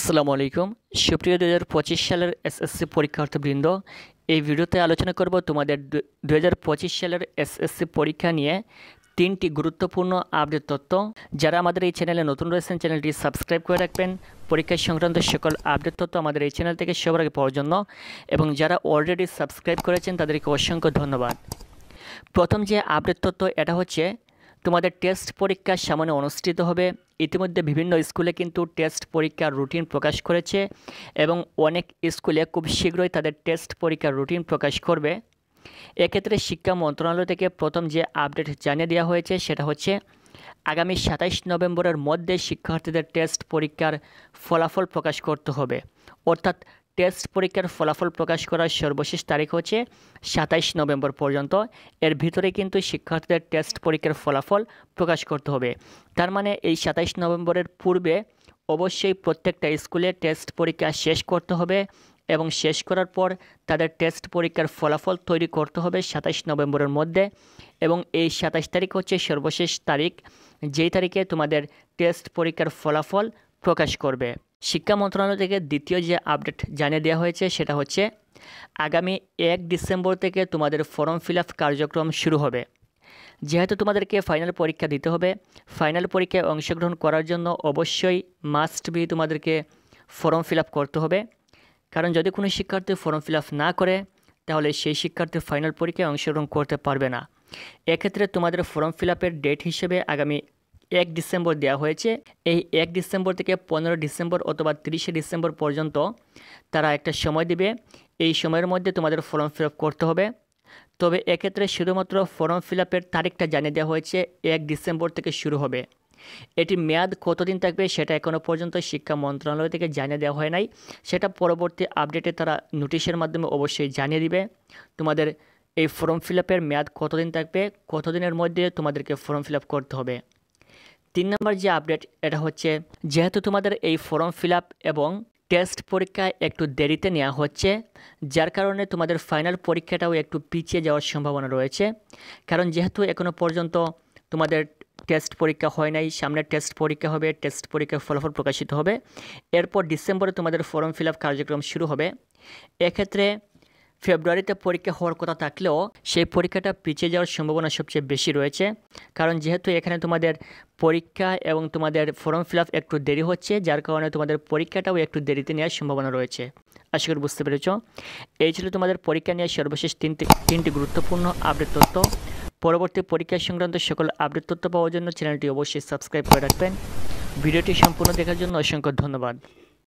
আসসালামু আলাইকুম সুপ্রিয় 2025 সালের এসএসসি পরীক্ষার্থীবৃন্দ। এই ভিডিওতে আলোচনা করব তোমাদের 2025 সালের এসএসসি পরীক্ষা নিয়ে তিনটি গুরুত্বপূর্ণ আপডেট তথ্য। যারা আমাদের এই চ্যানেলে নতুন রয়েছেন চ্যানেলটি সাবস্ক্রাইব করে রাখবেন পরীক্ষা সংক্রান্ত সকল আপডেট তথ্য আমাদের এই চ্যানেল থেকে সবার আগে পাওয়ার জন্য, এবং যারা অলরেডি সাবস্ক্রাইব করেছেন তাদেরকে অসংখ্য ধন্যবাদ। প্রথম যে আপডেট তথ্য এটা হচ্ছে তোমাদের টেস্ট পরীক্ষা সামনে অনুষ্ঠিত হবে। ইতিমধ্যে বিভিন্ন স্কুলে কিন্তু টেস্ট পরীক্ষার রুটিন প্রকাশ করেছে এবং অনেক স্কুলে খুব শীঘ্রই তাদের টেস্ট পরীক্ষার রুটিন প্রকাশ করবে। এক্ষেত্রে শিক্ষা মন্ত্রণালয় থেকে প্রথম যে আপডেট জানিয়ে দেওয়া হয়েছে সেটা হচ্ছে আগামী 27 নভেম্বরের মধ্যে শিক্ষার্থীদের টেস্ট পরীক্ষার ফলাফল প্রকাশ করতে হবে। অর্থাৎ টেস্ট পরীক্ষার ফলাফল প্রকাশ করার সর্বশেষ তারিখ হচ্ছে 27 নভেম্বর পর্যন্ত। এর ভিতরে কিন্তু শিক্ষার্থীদের টেস্ট পরীক্ষার ফলাফল প্রকাশ করতে হবে। তার মানে এই 27 নভেম্বরের পূর্বে অবশ্যই প্রত্যেকটা স্কুলে টেস্ট পরীক্ষা শেষ করতে হবে এবং শেষ করার পর তাদের টেস্ট পরীক্ষার ফলাফল তৈরি করতে হবে 27 নভেম্বরের মধ্যে। এবং এই 27 তারিখ হচ্ছে সর্বশেষ তারিখ, যেই তারিখে তোমাদের টেস্ট পরীক্ষার ফলাফল প্রকাশ করবে। শিক্ষা মন্ত্রণালয় থেকে দ্বিতীয় যে আপডেট জানিয়ে দেওয়া হয়েছে সেটা হচ্ছে আগামী 1 ডিসেম্বর থেকে তোমাদের ফর্ম ফিল আপ কার্যক্রম শুরু হবে। যেহেতু তোমাদেরকে ফাইনাল পরীক্ষা দিতে হবে, ফাইনাল পরীক্ষায় অংশগ্রহণ করার জন্য অবশ্যই মাস্ট বি তোমাদেরকে ফর্ম ফিল আপ করতে হবে। কারণ যদি কোনো শিক্ষার্থী ফর্ম ফিল আপ না করে তাহলে সেই শিক্ষার্থী ফাইনাল পরীক্ষায় অংশগ্রহণ করতে পারবে না। এক্ষেত্রে তোমাদের ফর্ম ফিল আপের ডেট হিসেবে আগামী 1 ডিসেম্বর দেওয়া হয়েছে। এই 1 ডিসেম্বর থেকে 15 ডিসেম্বর অথবা 30 ডিসেম্বর পর্যন্ত তারা একটা সময় দিবে। এই সময়ের মধ্যে তোমাদের ফর্ম ফিল আপ করতে হবে। তবে এক্ষেত্রে শুধুমাত্র ফর্ম ফিল আপের তারিখটা জানিয়ে দেওয়া হয়েছে 1 ডিসেম্বর থেকে শুরু হবে। এটির মেয়াদ কতদিন থাকবে সেটা এখনও পর্যন্ত শিক্ষা মন্ত্রণালয় থেকে জানিয়ে দেওয়া হয় নাই। সেটা পরবর্তী আপডেটে তারা নোটিশের মাধ্যমে অবশ্যই জানিয়ে দিবে তোমাদের এই ফর্ম ফিল আপের মেয়াদ কতদিন থাকবে, কতদিনের মধ্যে তোমাদেরকে ফর্ম ফিল আপ করতে হবে। 3 নম্বর যে আপডেট এটা হচ্ছে যেহেতু তোমাদের এই ফর্ম ফিল আপ এবং টেস্ট পরীক্ষা একটু দেরিতে নেওয়া হচ্ছে, যার কারণে তোমাদের ফাইনাল পরীক্ষাটাও একটু পিছিয়ে যাওয়ার সম্ভাবনা রয়েছে। কারণ যেহেতু এখনও পর্যন্ত তোমাদের টেস্ট পরীক্ষা হয় নাই, সামনে টেস্ট পরীক্ষা হবে, টেস্ট পরীক্ষার ফলাফল প্রকাশিত হবে, এরপর ডিসেম্বরে তোমাদের ফর্ম ফিল আপ কার্যক্রম শুরু হবে। এক্ষেত্রে ফেব্রুয়ারিতে পরীক্ষা হওয়ার কথা থাকলেও সেই পরীক্ষাটা পিছিয়ে যাওয়ার সম্ভাবনা সবচেয়ে বেশি রয়েছে। কারণ যেহেতু এখানে তোমাদের পরীক্ষা এবং তোমাদের ফর্ম ফিল আপ একটু দেরি হচ্ছে, যার কারণে তোমাদের পরীক্ষাটাও একটু দেরিতে নেওয়ার সম্ভাবনা রয়েছে। আশা করি বুঝতে পেরেছ। এই ছিল তোমাদের পরীক্ষা নিয়ে সর্বশেষ তিনটি গুরুত্বপূর্ণ আপডেট তথ্য। পরবর্তী পরীক্ষা সংক্রান্ত সকল আপডেট তথ্য পাওয়ার জন্য চ্যানেলটি অবশ্যই সাবস্ক্রাইব করে রাখবেন। ভিডিওটি সম্পূর্ণ দেখার জন্য অসংখ্য ধন্যবাদ।